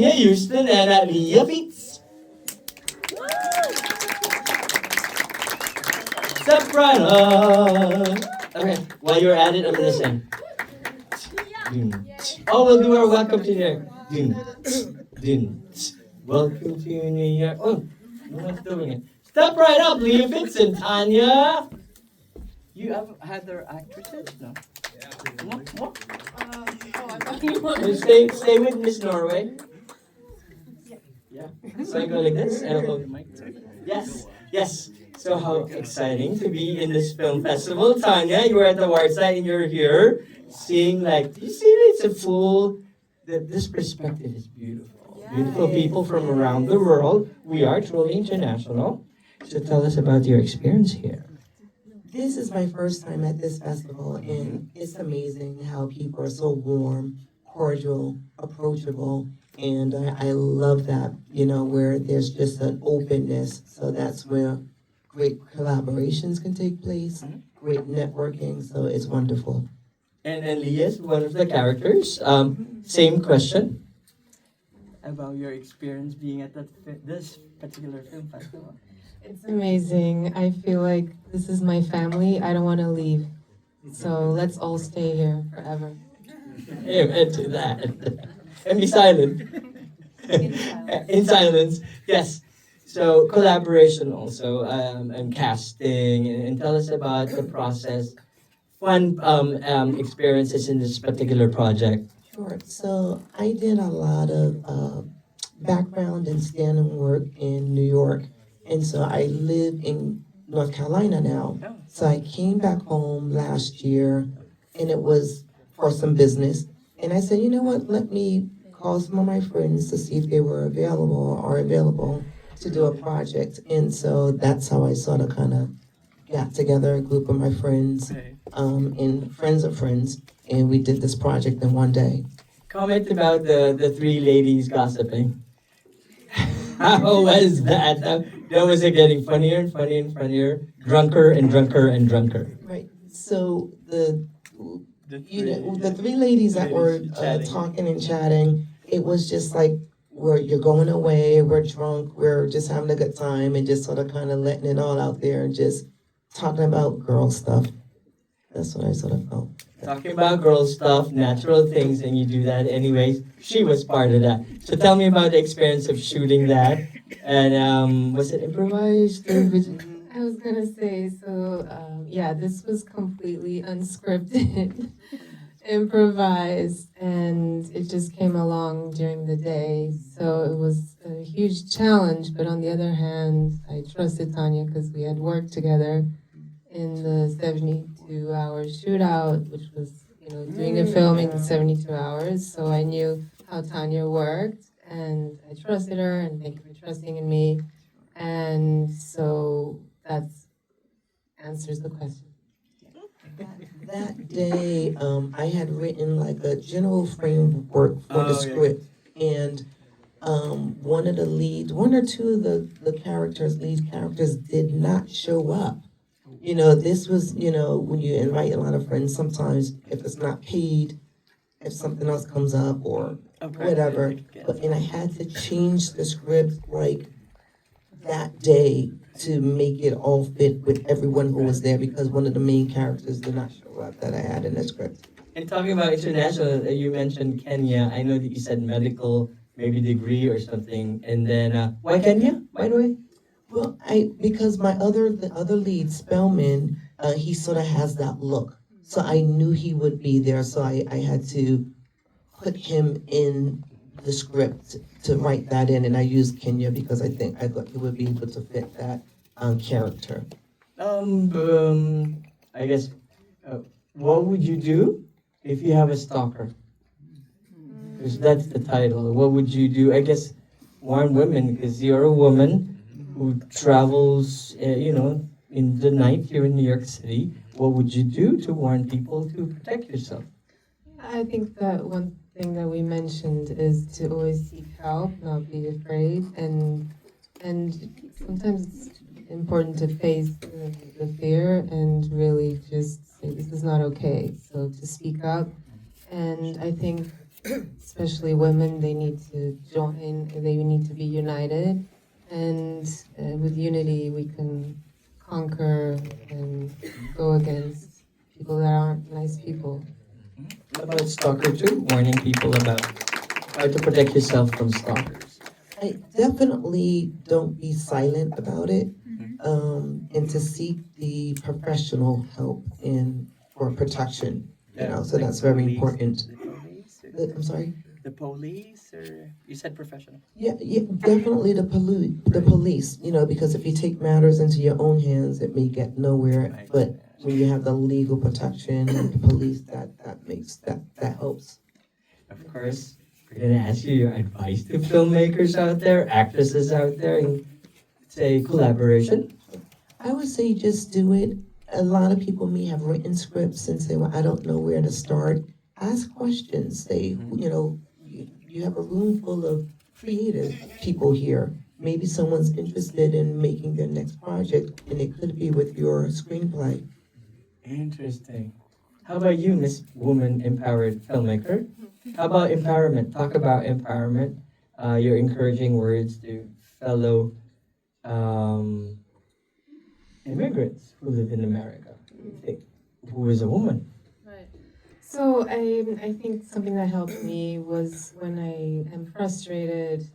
Huston and Lia Fietz. Step right up. Okay, while you're at it, I'm gonna sing. Oh, we'll do our welcome to New York. Welcome to New York. Oh, no one's doing it. Step right up, Lia Fietz and Tanya. You have other actresses? No. What? Stay with Miss Norway. Yeah. So I go like this and I'll hold the mic. Yes. So how exciting to be in this film festival. Tanya, you were at the award side and you're here seeing you see it's a full, this perspective is beautiful. Beautiful people from around the world. We are truly international. So tell us about your experience here. This is my first time at this festival, and it's amazing how people are so warm, cordial, approachable, and I love that, where there's just an openness. So that's where great collaborations can take place, great networking, so it's wonderful. And Leah's one of the characters. Same question about your experience being at this particular film festival. It's amazing. I feel like this is my family. I don't want to leave. So let's all stay here forever. Amen to that. And be silent. In silence. Yes. So collaboration also, and casting, and tell us about the process, fun experiences in this particular project. Sure. So I did a lot of background and stand-in work in New York. And so I live in North Carolina now. So I came back home last year, and it was for some business. And I said, you know what, let me call some of my friends to see if they were available to do a project. And so that's how I sort of kind of got together a group of my friends and friends of friends, and we did this project in one day. Comment about the three ladies gossiping. How was that? That was it getting funnier and funnier and funnier, drunker and drunker and drunker. Right. So the three ladies that were talking and chatting, it was just like you're going away, we're drunk, we're just having a good time and just sort of kind of letting it all out there and just talking about girl stuff. That's what I sort of felt. Talking about girl stuff, natural things, and you do that anyways. She was part of that. So tell me about the experience of shooting that. And was it improvised? I was going to say, this was completely unscripted, improvised, and it just came along during the day. So it was a huge challenge, but on the other hand, I trusted Tanya because we had worked together in the 72-hour shootout, which was, doing a film in 72 hours. So I knew how Tanya worked, and I trusted her, and thank you for trusting in me. And so that answers the question. That day, I had written like a general framework for the script, and one or two of the lead characters did not show up. This was, when you invite a lot of friends, sometimes if it's not paid, if something else comes up or whatever, and I had to change the script like that day to make it all fit with everyone who was there because one of the main characters did not show up that I had in the script. And talking about international, you mentioned Kenya. I know that you said medical, maybe degree or something. And then, why Kenya, by the way? Well, because the other lead, Spellman, he sort of has that look. So I knew he would be there, so I had to put him in the script to write that in, and I used Kenya because I thought he would be able to fit that character. I guess, what would you do if you have a stalker? Because that's the title. What would you do? I guess warn women, because you're a woman who travels, in the night here in New York City. What would you do to warn people to protect yourself? I think that one thing that we mentioned is to always seek help, not be afraid, and sometimes it's important to face the fear and really just say this is not okay. So to speak up, and I think especially women, they need to join, they need to be united. And with unity, we can conquer and go against people that aren't nice people. What about Stalker 2? Warning people about how to protect yourself from stalkers. I definitely don't be silent about it, and to seek the professional help in for protection. So that's very important. I'm sorry. The police, or you said professional? Yeah, definitely the police. Because if you take matters into your own hands, it may get nowhere. But when you have the legal protection of the police, that helps. Of course, we're gonna ask you your advice to filmmakers out there, actresses out there, and say collaboration. I would say just do it. A lot of people may have written scripts and say, "Well, I don't know where to start." Ask questions. Say, you have a room full of creative people here. Maybe someone's interested in making their next project, and it could be with your screenplay. Interesting. How about you, Miss Woman Empowered Filmmaker? How about empowerment? Talk about empowerment. Your encouraging words to fellow immigrants who live in America, who is a woman. Right. So I think something that helped me was when I am frustrated,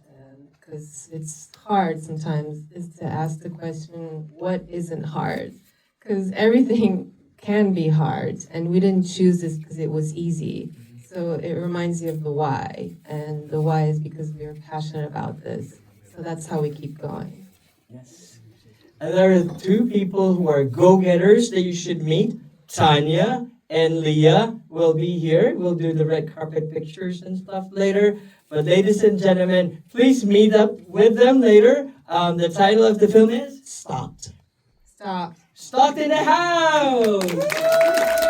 because it's hard sometimes, is to ask the question, what isn't hard? Because everything can be hard, and we didn't choose this because it was easy. So it reminds you of the why, and the why is because we are passionate about this. So that's how we keep going. Yes. And there are two people who are go-getters that you should meet. Tanya and Lia will be here. We'll do the red carpet pictures and stuff later. But ladies and gentlemen, please meet up with them later. The title of the film is Stalked. Stop. Stalked in the House!